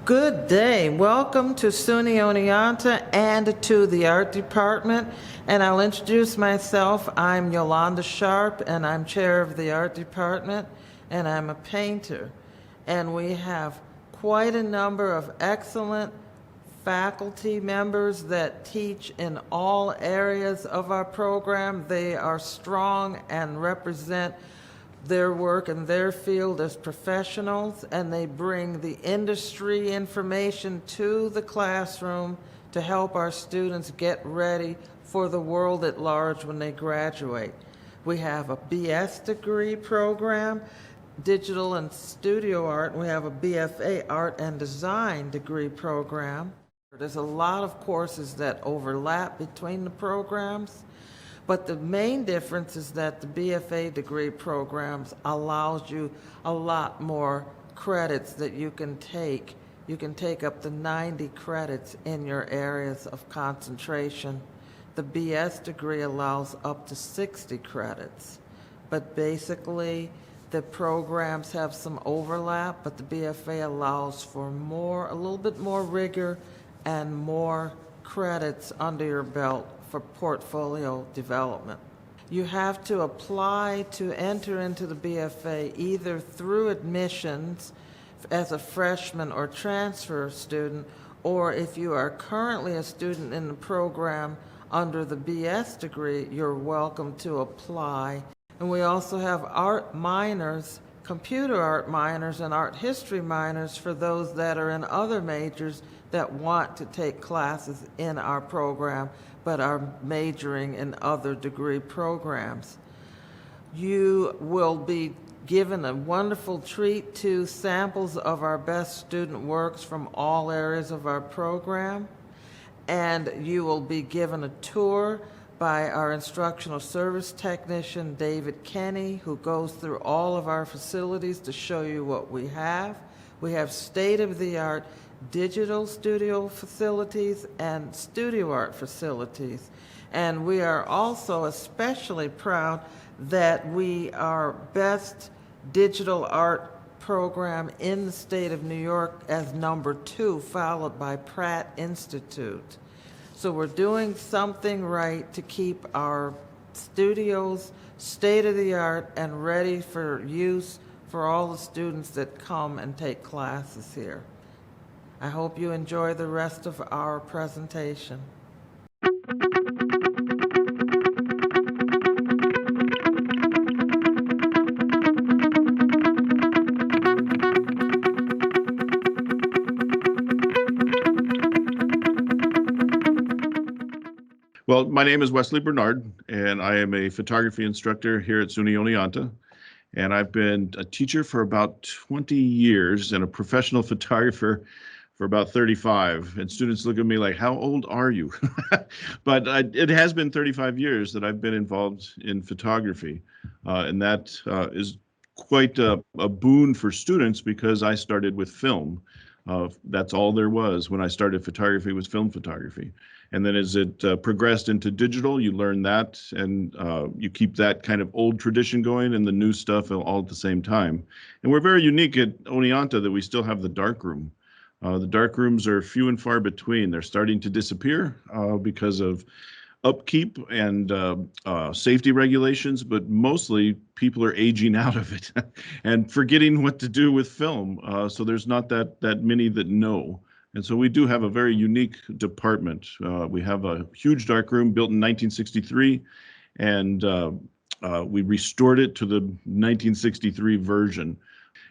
Good day. Welcome to SUNY Oneonta and to the art department. And I'll introduce myself. I'm Yolanda Sharp, and I'm chair of the art department, and I'm a painter. And we have quite a number of excellent faculty members that teach in all areas of our program. They are strong and represent their work and their field as professionals, and they bring the industry information to the classroom to help our students get ready for the world at large when they graduate. We have a BS degree program, digital and studio art, and we have a BFA art and design degree program. There's a lot of courses that overlap between the programs. But the main difference is that the BFA degree programs allows you a lot more credits that you can take. You can take up to 90 credits in your areas of concentration. The BS degree allows up to 60 credits. But basically, the programs have some overlap, but the BFA allows for a little bit more rigor and more credits under your belt for portfolio development. You have to apply to enter into the BFA either through admissions as a freshman or transfer student, or if you are currently a student in the program under the BS degree, you're welcome to apply. And we also have art minors, computer art minors, and art history minors for those that are in other majors that want to take classes in our program but are majoring in other degree programs. You will be given a wonderful treat to samples of our best student works from all areas of our program, and you will be given a tour by our instructional service technician, David Kenny, who goes through all of our facilities to show you what we have. We have state-of-the-art digital studio facilities and studio art facilities. And we are also especially proud that we are best digital art program in the state of New York as #2, followed by Pratt Institute. So we're doing something right to keep our studios state-of-the-art and ready for use for all the students that come and take classes here. I hope you enjoy the rest of our presentation. Well, my name is Wesley Bernard, and I am a photography instructor here at SUNY Oneonta. And I've been a teacher for about 20 years and a professional photographer for about 35. And students look at me like, how old are you? But it has been 35 years that I've been involved in photography. And that is quite a boon for students because I started with film. That's all there was when I started photography, was film photography. And then as it progressed into digital, you learn that and you keep that kind of old tradition going and the new stuff all at the same time. And we're very unique at Oneonta that we still have the darkroom. The dark rooms are few and far between. They're starting to disappear because of upkeep and safety regulations, but mostly people are aging out of it and forgetting what to do with film. So there's not that many that know. And so we do have a very unique department. We have a huge darkroom built in 1963, and we restored it to the 1963 version.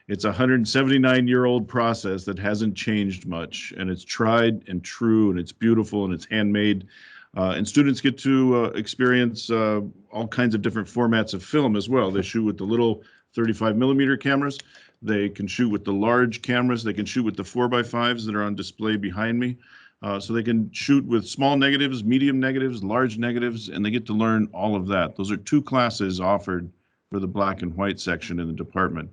It's a 179-year-old process that hasn't changed much, and it's tried and true, and it's beautiful, and it's handmade. And students get to experience all kinds of different formats of film as well. They shoot with the little 35mm cameras. They can shoot with the large cameras. They can shoot with the 4x5s that are on display behind me. So they can shoot with small negatives, medium negatives, large negatives, and they get to learn all of that. Those are 2 classes offered for the black and white section in the department.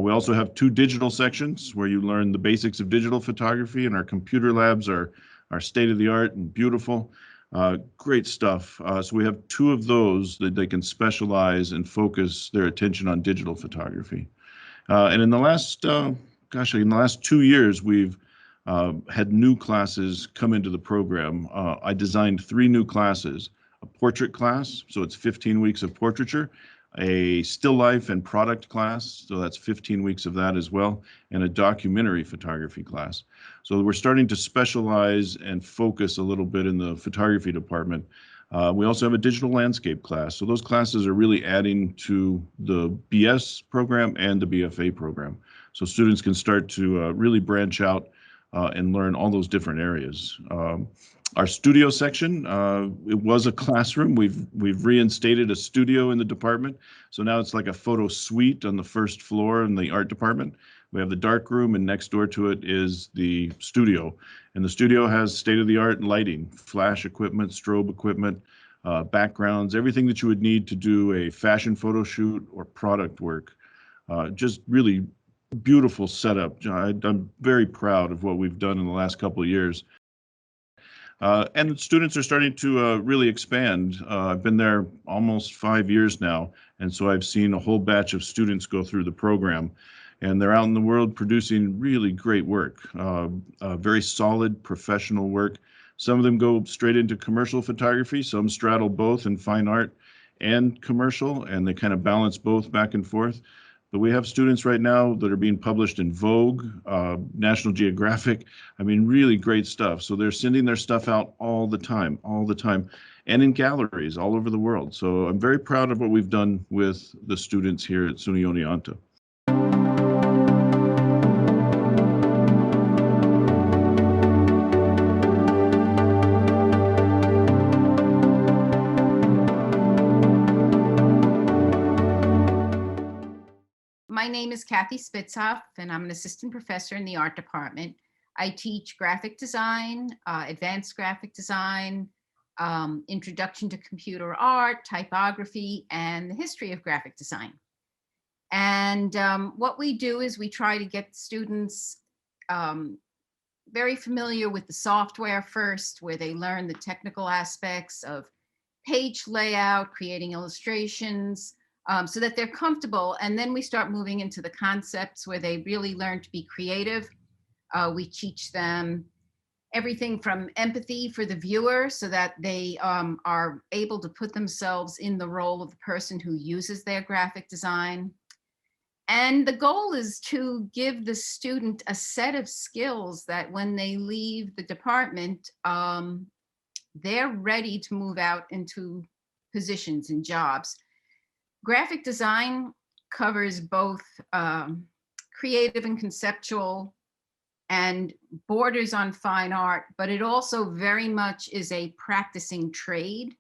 We also have 2 digital sections where you learn the basics of digital photography, and our computer labs are state-of-the-art and beautiful. Great stuff. So we have 2 of those that they can specialize and focus their attention on digital photography. And in the last 2 years, we've had new classes come into the program. I designed 3 new classes: a portrait class, so it's 15 weeks of portraiture, a still life and product class, so that's 15 weeks of that as well, and a documentary photography class. So we're starting to specialize and focus a little bit in the photography department. We also have a digital landscape class. So those classes are really adding to the BS program and the BFA program. So students can start to really branch out and learn all those different areas. Our studio section, it was a classroom. We've reinstated a studio in the department. So now it's like a photo suite on the first floor in the art department. We have the dark room, and next door to it is the studio. And the studio has state-of-the-art lighting, flash equipment, strobe equipment, backgrounds, everything that you would need to do a fashion photo shoot or product work. Just really beautiful setup. I'm very proud of what we've done in the last couple of years. And students are starting to really expand. I've been there almost 5 years now, and so I've seen a whole batch of students go through the program, and they're out in the world producing really great work, very solid professional work. Some of them go straight into commercial photography, some straddle both in fine art and commercial, and they kind of balance both back and forth. But we have students right now that are being published in Vogue, National Geographic. I mean, really great stuff. So they're sending their stuff out all the time, and in galleries all over the world. So I'm very proud of what we've done with the students here at SUNY Oneonta. My name is Kathy Spitzhoff, and I'm an assistant professor in the art department. I teach graphic design, advanced graphic design, introduction to computer art, typography, and the history of graphic design. And what we do is we try to get students very familiar with the software first, where they learn the technical aspects of page layout, creating illustrations, so that they're comfortable. And then we start moving into the concepts where they really learn to be creative. We teach them everything from empathy for the viewer so that they are able to put themselves in the role of the person who uses their graphic design. And the goal is to give the student a set of skills that when they leave the department, they're ready to move out into positions and jobs. Graphic design covers both creative and conceptual and borders on fine art, but it also very much is a practicing trade.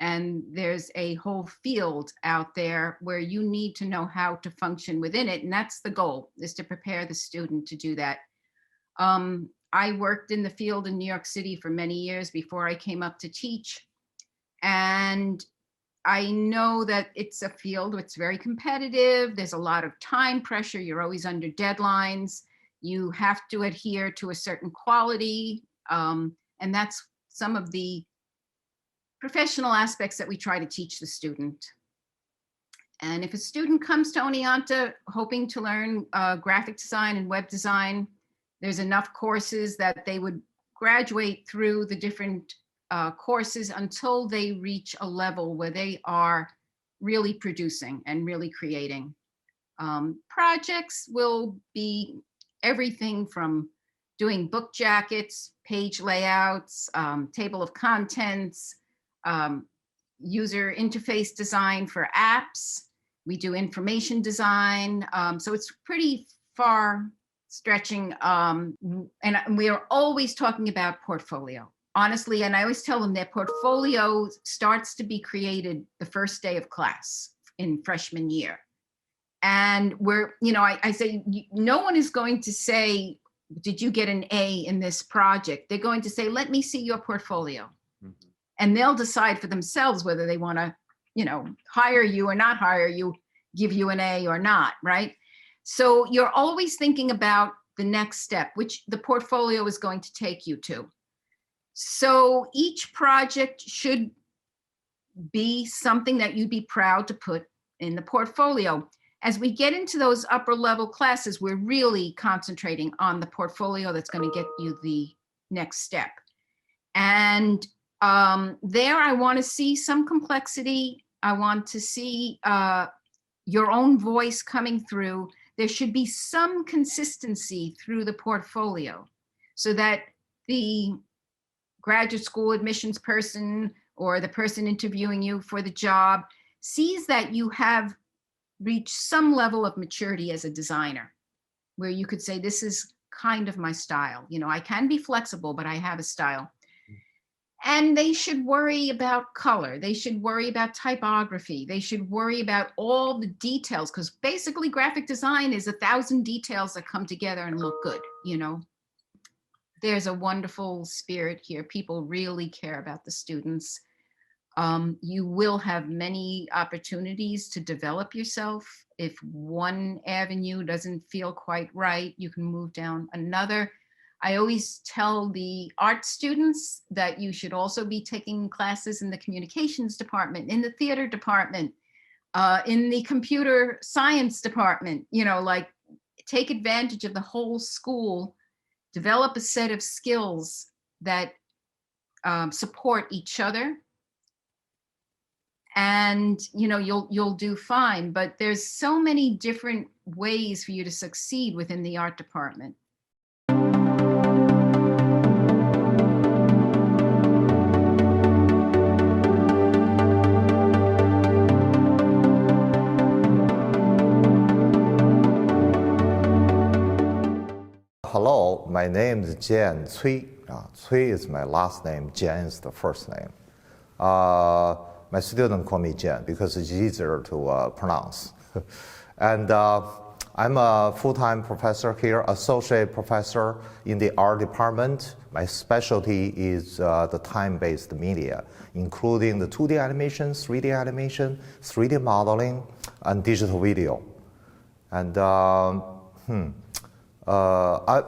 And there's a whole field out there where you need to know how to function within it. And that's the goal, is to prepare the student to do that. I worked in the field in New York City for many years before I came up to teach. And I know that it's a field that's very competitive. There's a lot of time pressure. You're always under deadlines. You have to adhere to a certain quality. And that's some of the professional aspects that we try to teach the student. And if a student comes to Oneonta hoping to learn graphic design and web design, there's enough courses that they would graduate through the different courses until they reach a level where they are really producing and really creating. Projects will be everything from doing book jackets, page layouts, table of contents, user interface design for apps. We do information design. So it's pretty far stretching. And we are always talking about portfolio. Honestly, and I always tell them their portfolio starts to be created the first day of class in freshman year. And I say, no one is going to say, did you get an A in this project? They're going to say, let me see your portfolio. Mm-hmm. And they'll decide for themselves whether they want to, hire you or not hire you, give you an A or not, right? So you're always thinking about the next step, which the portfolio is going to take you to. So each project should be something that you'd be proud to put in the portfolio. As we get into those upper level classes, we're really concentrating on the portfolio that's going to get you the next step. And there I want to see some complexity. I want to see your own voice coming through. There should be some consistency through the portfolio so that the graduate school admissions person or the person interviewing you for the job sees that you have reached some level of maturity as a designer, where you could say, this is kind of my style. You know, I can be flexible, but I have a style. And they should worry about color. They should worry about typography. They should worry about all the details, because basically graphic design is 1,000 details that come together and look good, you know. There's a wonderful spirit here. People really care about the students. You will have many opportunities to develop yourself. If one avenue doesn't feel quite right, you can move down another. I always tell the art students that you should also be taking classes in the communications department, in the theater department, in the computer science department, you know, like take advantage of the whole school, develop a set of skills that support each other. And, you know, you'll do fine, but there's so many different ways for you to succeed within the art department. Hello, my name is Jian Cui. Cui is my last name, Jian is the first name. My students call me Jian because it's easier to pronounce. And I'm a full-time professor here, associate professor in the art department. My specialty is the time-based media, including the 2D animation, 3D animation, 3D modeling, and digital video. And I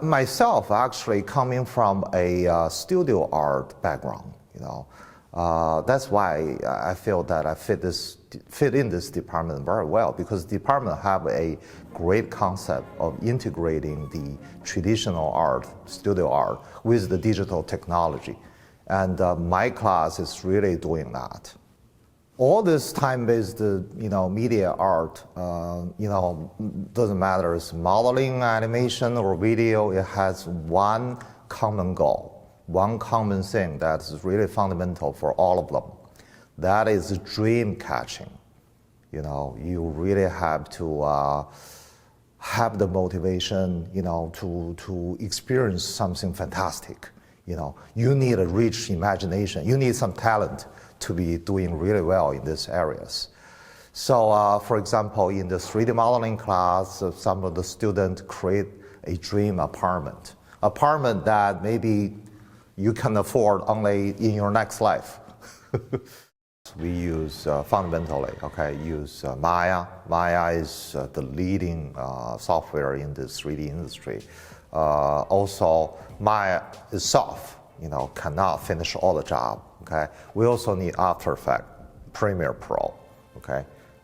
myself actually coming from a studio art background, you know. That's why I feel that I fit in this department very well, because the department have a great concept of integrating the traditional art, studio art, with the digital technology. And my class is really doing that. All this time-based, you know, media art, you know, doesn't matter, it's modeling, animation, or video, it has one common goal. One common thing that is really fundamental for all of them. That is dream catching. You know, you really have to have the motivation, you know, to experience something fantastic. You know, you need a rich imagination. You need some talent to be doing really well in these areas. So, for example, in the 3D modeling class, some of the students create a dream apartment that maybe you can afford only in your next life. We use fundamentally, use Maya. Maya is the leading software in the 3D industry. Also, Maya itself, you know, cannot finish all the job. We also need After Effects, Premiere Pro,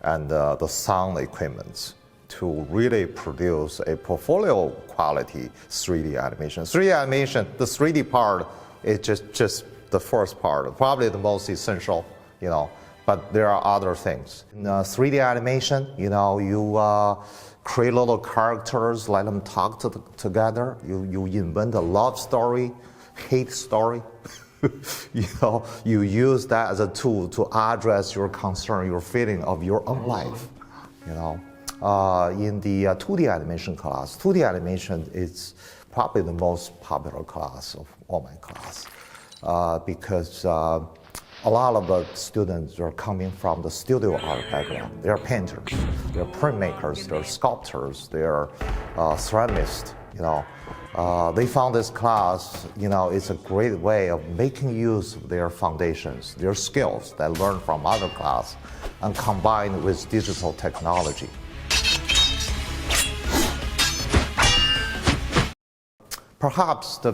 and the sound equipment to really produce a portfolio quality 3D animation. 3D animation, the 3D part is just the first part, probably the most essential, you know, but there are other things. In 3D animation, you know, you create little characters, let them talk together. You invent a love story, hate story. You know, you use that as a tool to address your concern, your feeling of your own life, you know. In the 2D animation class, 2D animation is probably the most popular class of all my class because a lot of the students are coming from the studio art background. They're painters, they're printmakers, they're sculptors, they're ceramists, you know. They found this class, you know, it's a great way of making use of their foundations, their skills that learned from other class, and combined with digital technology. Perhaps the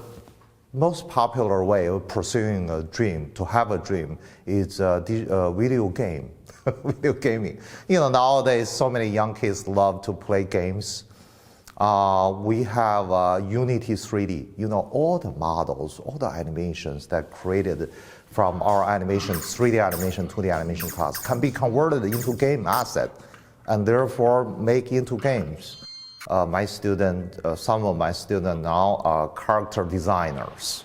most popular way of pursuing a dream, to have a dream, is a video game. video gaming. Nowadays, so many young kids love to play games. We have Unity 3D. All the models, all the animations that created from our animation, 3D animation, 2D animation class can be converted into game asset and therefore make into games. Some of my students now are character designers,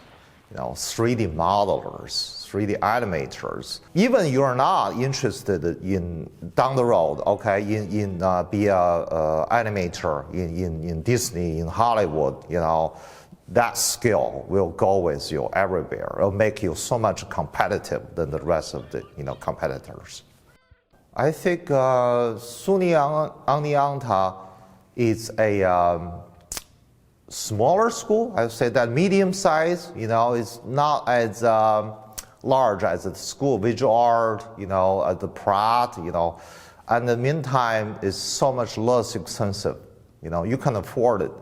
3D modelers, 3D animators. Even you're not interested in down the road, okay, in be a animator in Disney, in Hollywood, that skill will go with you everywhere. It'll make you so much competitive than the rest of the competitors. I think SUNY Oneonta is a smaller school. I would say that medium size. It's not as large as the School of Visual Art, at the Pratt, and in the meantime, it's so much less expensive. You can afford it.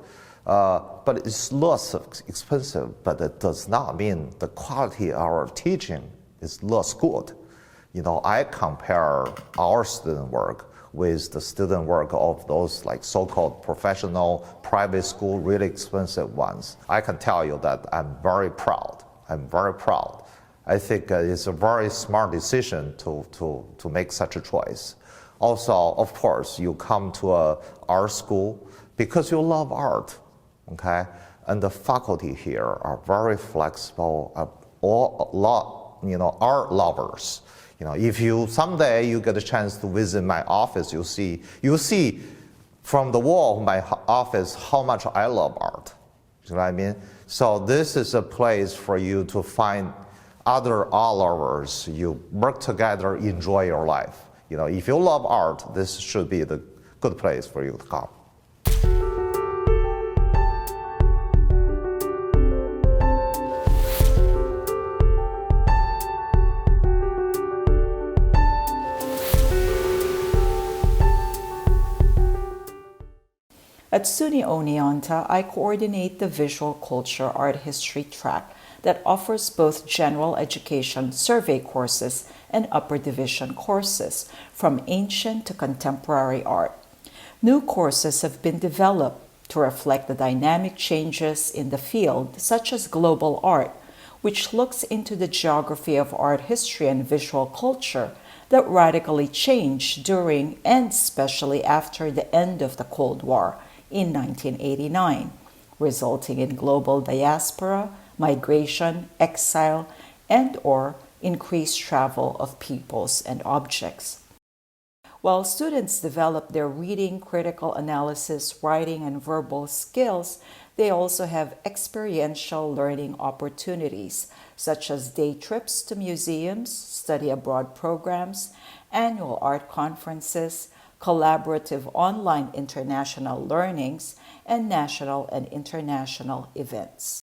But it's less expensive, but it does not mean the quality of our teaching is less good. I compare our student work with the student work of those like so-called professional private school, really expensive ones. I can tell you that I'm very proud. I think it's a very smart decision to make such a choice. Also, of course, you come to a art school because you love art. Okay, and the faculty here are very flexible, art lovers. If you someday you get a chance to visit my office, you see from the wall of my office how much I love art. You know what I mean? So this is a place for you to find other art lovers. You work together, enjoy your life. If you love art, this should be the good place for you to come. At SUNY Oneonta, I coordinate the Visual Culture Art History track that offers both general education survey courses and upper division courses, from ancient to contemporary art. New courses have been developed to reflect the dynamic changes in the field, such as global art, which looks into the geography of art history and visual culture that radically changed during and especially after the end of the Cold War in 1989, resulting in global diaspora, migration, exile, and/or increased travel of peoples and objects. While students develop their reading, critical analysis, writing, and verbal skills, they also have experiential learning opportunities, such as day trips to museums, study abroad programs, annual art conferences, collaborative online international learnings, and national and international events.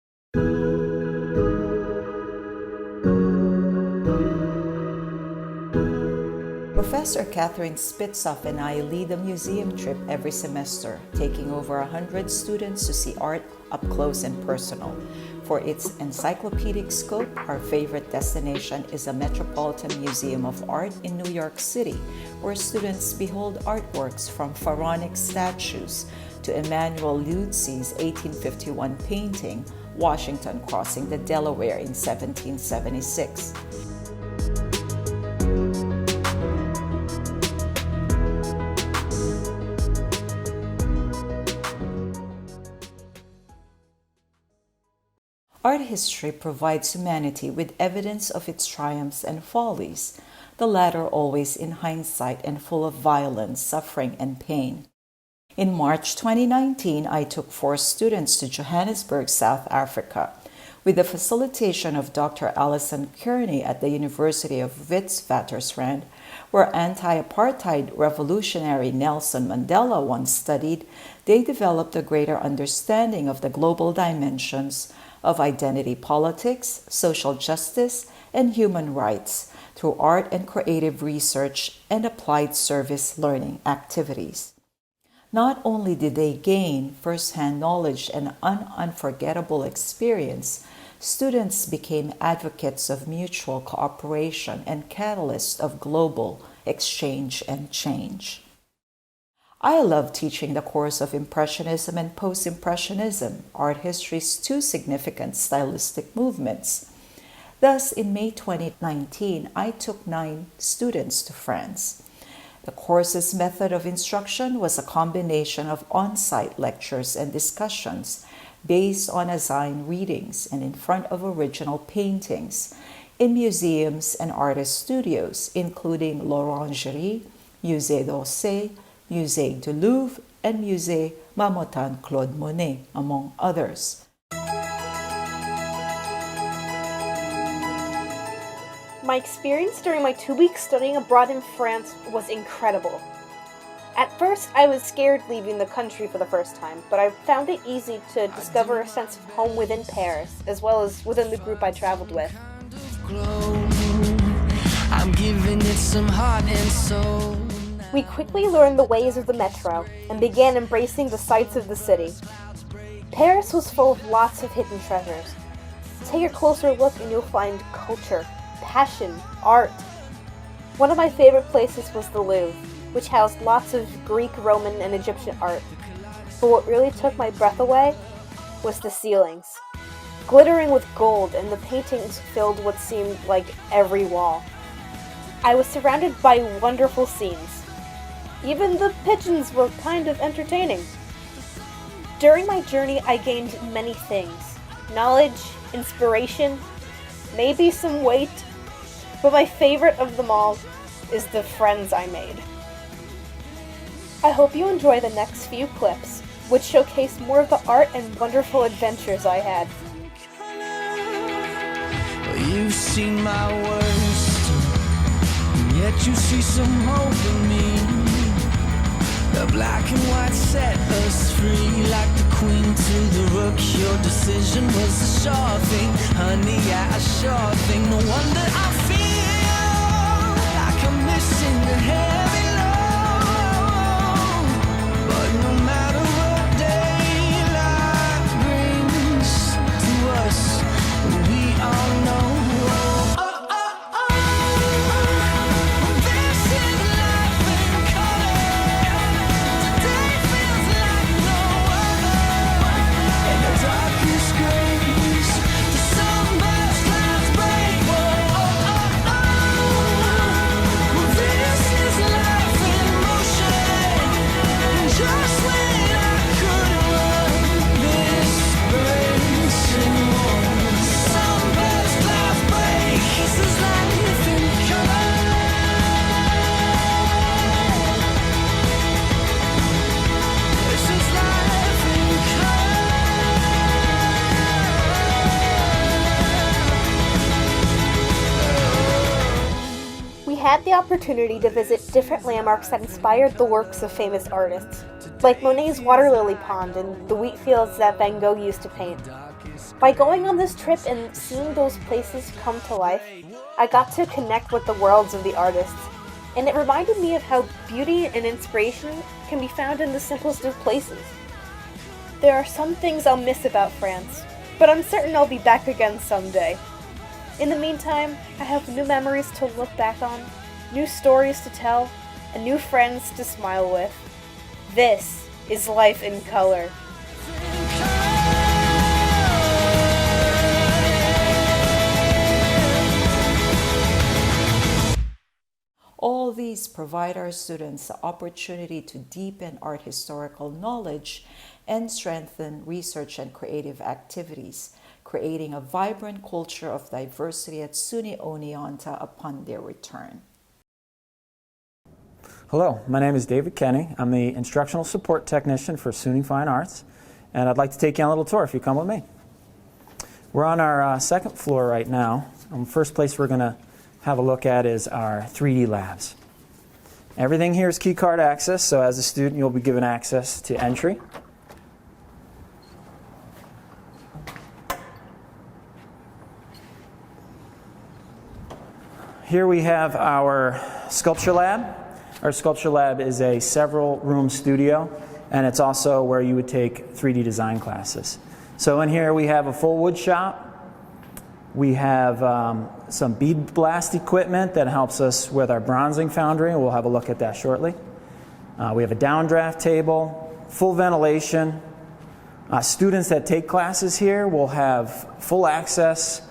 Professor Catherine Spitzoff and I lead a museum trip every semester, taking over 100 students to see art up close and personal. For its encyclopedic scope, our favorite destination is the Metropolitan Museum of Art in New York City, where students behold artworks from pharaonic statues to Emmanuel Luzzi's 1851 painting, Washington Crossing the Delaware in 1776. Art history provides humanity with evidence of its triumphs and follies, the latter always in hindsight and full of violence, suffering, and pain. In March 2019, I took 4 students to Johannesburg, South Africa, with the facilitation of Dr. Alison Kearney at the University of Witwatersrand, where anti-apartheid revolutionary Nelson Mandela once studied. They developed a greater understanding of the global dimensions of identity politics, social justice, and human rights through art and creative research and applied service learning activities. Not only did they gain first-hand knowledge and an unforgettable experience, students became advocates of mutual cooperation and catalysts of global exchange and change. I love teaching the course of Impressionism and Post-Impressionism, art history's two significant stylistic movements. Thus, in May 2019, I took 9 students to France. The course's method of instruction was a combination of on-site lectures and discussions based on assigned readings and in front of original paintings in museums and artist studios, including l'Orangerie, Musée d'Orsay, Musée du Louvre, and Musée Marmottan Claude Monet, among others. My experience during my 2 weeks studying abroad in France was incredible. At first, I was scared leaving the country for the first time, but I found it easy to discover a sense of home within Paris, as well as within the group I traveled with. I'm giving it some heart and soul. We quickly learned the ways of the metro and began embracing the sights of the city. Paris was full of lots of hidden treasures. Take a closer look and you'll find culture, passion, art. One of my favorite places was the Louvre, which housed lots of Greek, Roman, and Egyptian art. But what really took my breath away was the ceilings. Glittering with gold, and the paintings filled what seemed like every wall. I was surrounded by wonderful scenes. Even the pigeons were kind of entertaining. During my journey, I gained many things. Knowledge, inspiration, maybe some weight, but my favorite of them all is the friends I made. I hope you enjoy the next few clips, which showcase more of the art and wonderful adventures I had. You've seen my worst, and yet you see some hope in me. The black and white set us free, like the queen to the rook. Your decision was a sure thing, honey, yeah, a sure thing. No wonder I feel like I'm missing the heavy load. But no matter what daylight brings to us, we all know. We had the opportunity to visit different landmarks that inspired the works of famous artists, like Monet's water lily pond and the wheat fields that Van Gogh used to paint. By going on this trip and seeing those places come to life, I got to connect with the worlds of the artists, and it reminded me of how beauty and inspiration can be found in the simplest of places. There are some things I'll miss about France, but I'm certain I'll be back again someday. In the meantime, I have new memories to look back on, new stories to tell, and new friends to smile with. This is life in color. All these provide our students the opportunity to deepen art historical knowledge and strengthen research and creative activities, creating a vibrant culture of diversity at SUNY Oneonta upon their return. Hello, my name is David Kenny. I'm the Instructional Support Technician for SUNY Fine Arts, and I'd like to take you on a little tour if you come with me. We're on our second floor right now. The first place we're going to have a look at is our 3D labs. Everything here is key card access, so as a student you'll be given access to entry. Here we have our sculpture lab. Our sculpture lab is a several room studio, and it's also where you would take 3D design classes. So in here we have a full wood shop, We have some bead blast equipment that helps us with our bronzing foundry. We'll have a look at that shortly. We have a downdraft table, full ventilation. Students that take classes here will have full access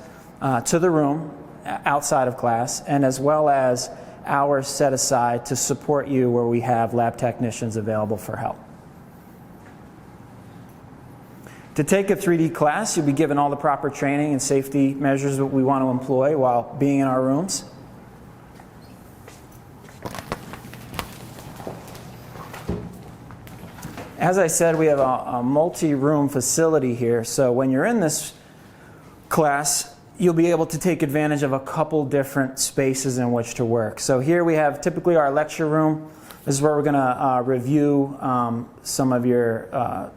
to the room outside of class, and as well as hours set aside to support you where we have lab technicians available for help. To take a 3D class, you'll be given all the proper training and safety measures that we want to employ while being in our rooms. As I said, we have a multi-room facility here, so when you're in this class, you'll be able to take advantage of a couple different spaces in which to work. So here we have typically our lecture room. This is where we're going to review some of your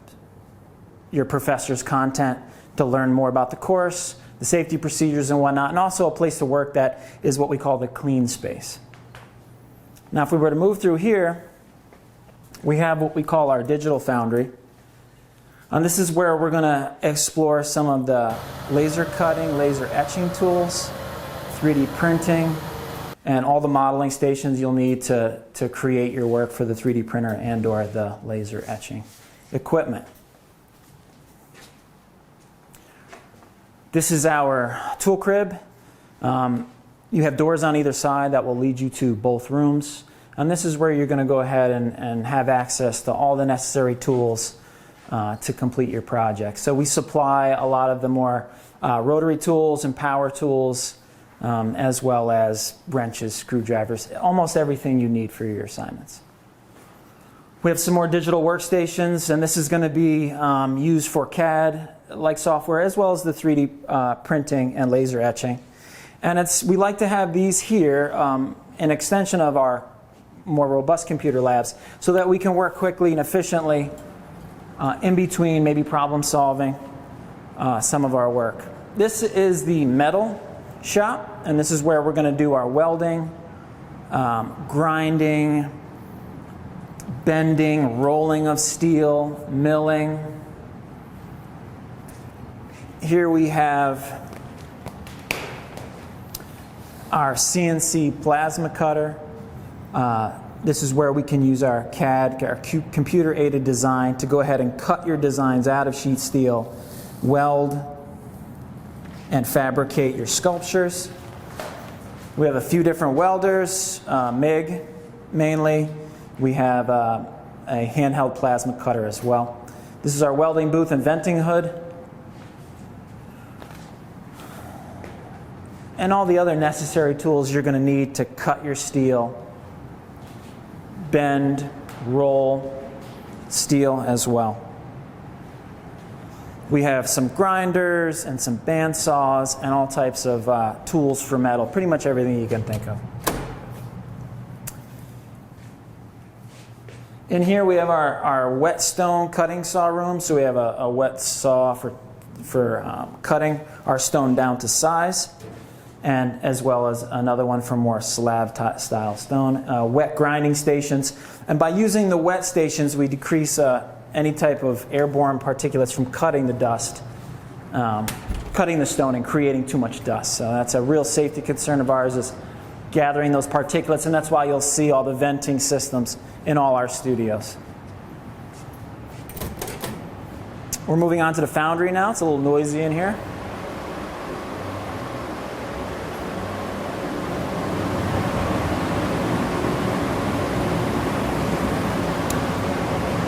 professor's content to learn more about the course, the safety procedures and whatnot, and also a place to work that is what we call the clean space. Now if we were to move through here, we have what we call our digital foundry. And this is where we're going to explore some of the laser cutting, laser etching tools, 3D printing, and all the modeling stations you'll need to create your work for the 3D printer and or the laser etching equipment. This is our tool crib. You have doors on either side that will lead you to both rooms. And this is where you're going to go ahead and have access to all the necessary tools to complete your project. So we supply a lot of the more rotary tools and power tools, as well as wrenches, screwdrivers, almost everything you need for your assignments. We have some more digital workstations, and this is going to be used for CAD-like software, as well as the 3D printing and laser etching. And we like to have these here, an extension of our more robust computer labs, so that we can work quickly and efficiently in between maybe problem solving some of our work. This is the metal shop, and this is where we're going to do our welding, grinding, bending, rolling of steel, milling. Here we have our CNC plasma cutter. This is where we can use our CAD, our computer-aided design, to go ahead and cut your designs out of sheet steel, weld, and fabricate your sculptures. We have a few different welders, MIG mainly. We have a handheld plasma cutter as well. This is our welding booth and venting hood. And all the other necessary tools you're going to need to cut your steel, bend, roll steel as well. We have some grinders and some band saws and all types of tools for metal, pretty much everything you can think of. In here we have our whetstone cutting saw room. So we have a wet saw for cutting our stone down to size, and as well as another one for more slab style stone. Wet grinding stations. And by using the wet stations, we decrease any type of airborne particulates from cutting the dust, cutting the stone and creating too much dust. So that's a real safety concern of ours, is gathering those particulates, and that's why you'll see all the venting systems in all our studios. We're moving on to the foundry now. It's a little noisy in here.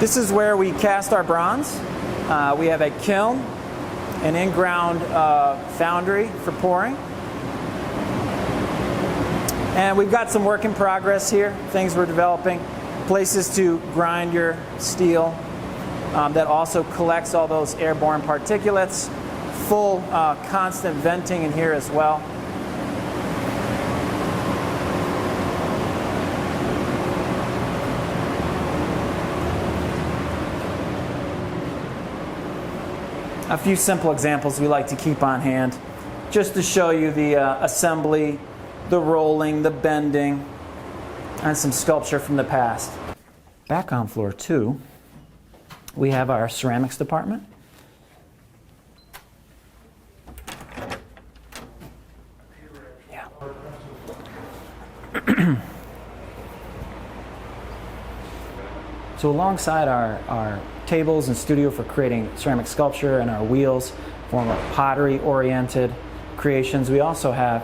This is where we cast our bronze. We have a kiln, an in-ground foundry for pouring. And we've got some work in progress here, things we're developing, places to grind your steel that also collects all those airborne particulates, full constant venting in here as well. A few simple examples we like to keep on hand, just to show you the assembly, the rolling, the bending, and some sculpture from the past. Back on floor 2, we have our ceramics department. So alongside our tables and studio for creating ceramic sculpture and our wheels for more pottery-oriented creations, we also have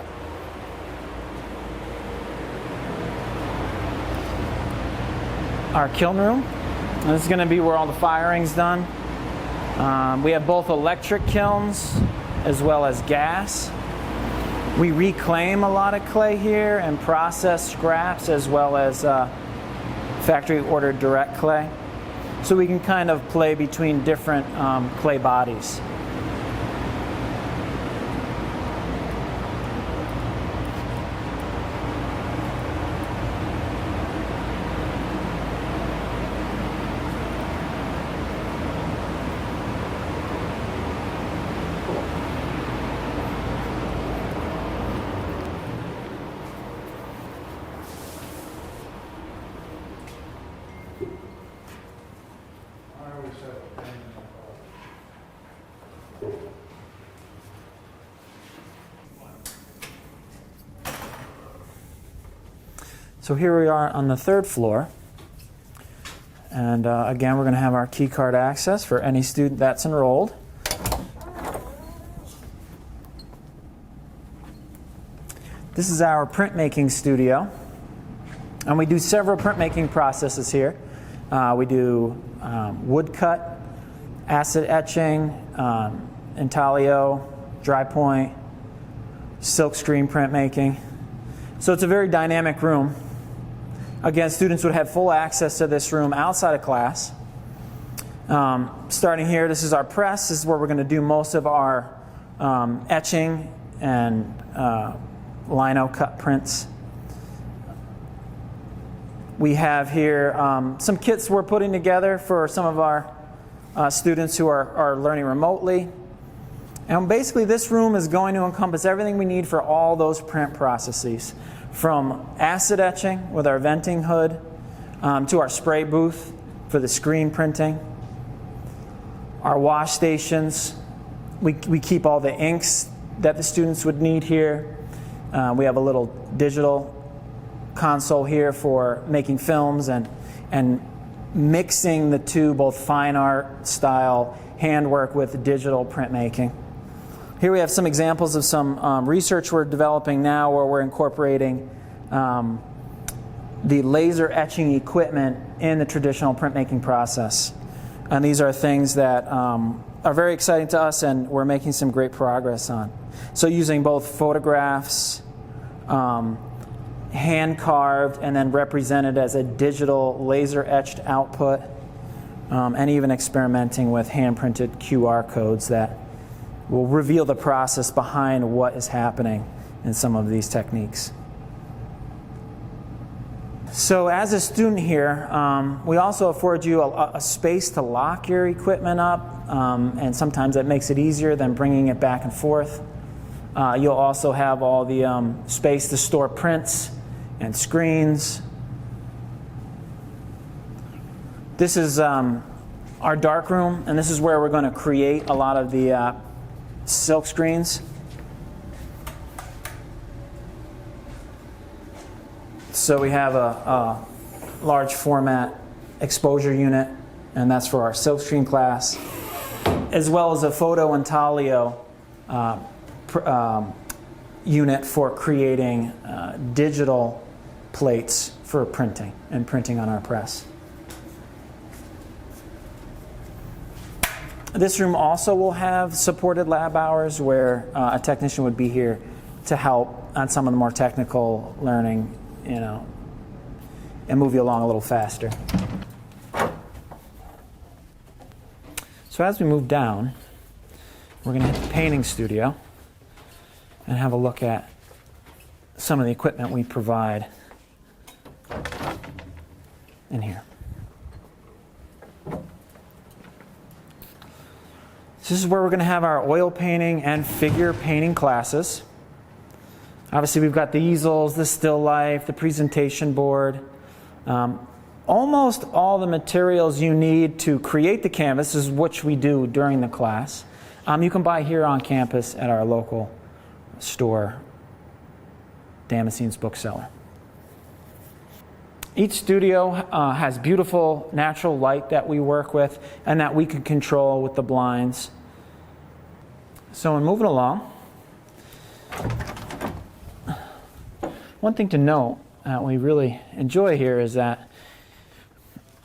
our kiln room. And this is going to be where all the firing's done. We have both electric kilns as well as gas. We reclaim a lot of clay here and process scraps as well as factory ordered direct clay. So we can kind of play between different clay bodies. So here we are on the third floor. And again, we're going to have our key card access for any student that's enrolled. This is our printmaking studio. And we do several printmaking processes here. We do woodcut, acid etching, intaglio, dry point, silkscreen printmaking. So it's a very dynamic room. Again, students would have full access to this room outside of class. Starting here, this is our press. This is where we're going to do most of our etching and lino cut prints. We have here some kits we're putting together for some of our students who are learning remotely. And basically this room is going to encompass everything we need for all those print processes. From acid etching with our venting hood to our spray booth for the screen printing. Our wash stations, we keep all the inks that the students would need here. We have a little digital console here for making films and mixing the two, both fine art style handwork with digital printmaking. Here we have some examples of some research we're developing now where we're incorporating the laser etching equipment in the traditional printmaking process. And these are things that are very exciting to us and we're making some great progress on. So using both photographs, hand-carved and then represented as a digital laser-etched output, and even experimenting with hand-printed QR codes that will reveal the process behind what is happening in some of these techniques. So as a student here, we also afford you a space to lock your equipment up, and sometimes that makes it easier than bringing it back and forth. You'll also have all the space to store prints and screens. This is our dark room, and this is where we're going to create a lot of the silk screens. So we have a large format exposure unit, and that's for our silkscreen class, as well as a photo intaglio unit for creating digital plates for printing and printing on our press. This room also will have supported lab hours where a technician would be here to help on some of the more technical learning, and move you along a little faster. So as we move down, we're going to hit the painting studio and have a look at some of the equipment we provide in here. This is where we're going to have our oil painting and figure painting classes. Obviously, we've got the easels, the still life, the presentation board. Almost all the materials you need to create the canvas is what we do during the class. You can buy here on campus at our local store, Damascene's Bookseller. Each studio has beautiful natural light that we work with and that we can control with the blinds. So in moving along, one thing to note that we really enjoy here is that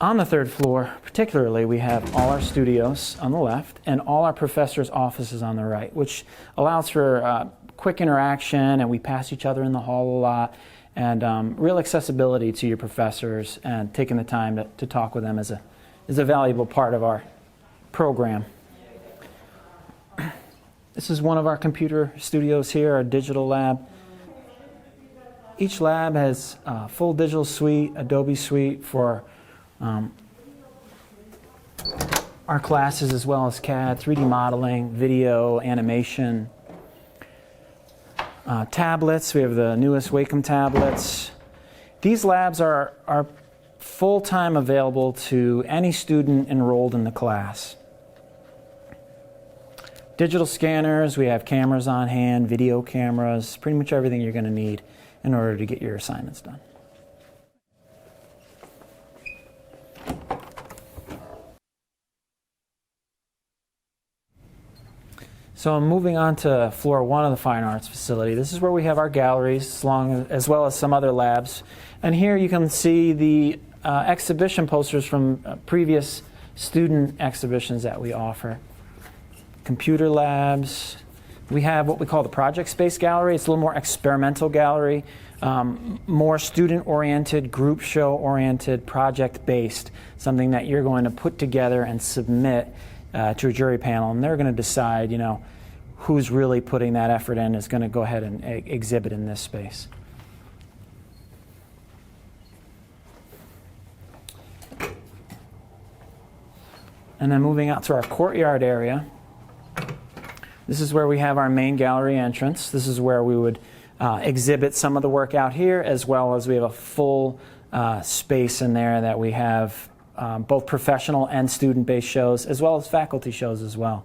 on the third floor, particularly, we have all our studios on the left and all our professors' offices on the right, which allows for quick interaction, and we pass each other in the hall a lot, and real accessibility to your professors, and taking the time to talk with them is a valuable part of our program. This is one of our computer studios here, our digital lab. Each lab has a full digital suite, Adobe suite for our classes, as well as CAD, 3D modeling, video, animation. Tablets, we have the newest Wacom tablets. These labs are full-time available to any student enrolled in the class. Digital scanners, we have cameras on hand, video cameras, pretty much everything you're going to need in order to get your assignments done. So moving on to floor 1 of the Fine Arts facility, this is where we have our galleries as well as some other labs. And here you can see the exhibition posters from previous student exhibitions that we offer. Computer labs. We have what we call the Project Space Gallery. It's a little more experimental gallery, more student-oriented, group show-oriented, project-based, something that you're going to put together and submit to a jury panel, and they're going to decide, who's really putting that effort in is going to go ahead and exhibit in this space. And then moving out to our courtyard area, this is where we have our main gallery entrance. This is where we would exhibit some of the work out here, as well as we have a full space in there that we have both professional and student-based shows, as well as faculty shows as well.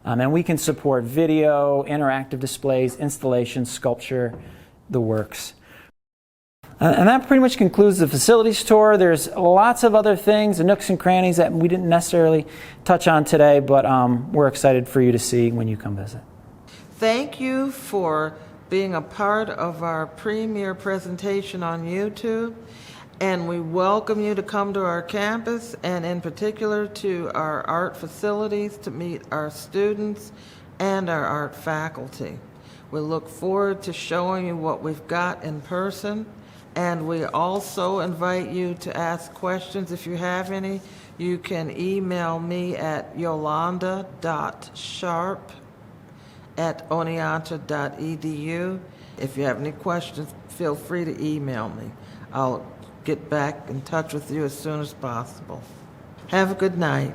And we can support video, interactive displays, installations, sculpture, the works. And that pretty much concludes the facilities tour. There's lots of other things, the nooks and crannies that we didn't necessarily touch on today, but we're excited for you to see when you come visit. Thank you for being a part of our premiere presentation on YouTube. And we welcome you to come to our campus, and in particular to our art facilities, to meet our students and our art faculty. We look forward to showing you what we've got in person, and we also invite you to ask questions if you have any. You can email me at yolanda.sharp@oneonta.edu. If you have any questions, feel free to email me. I'll get back in touch with you as soon as possible. Have a good night.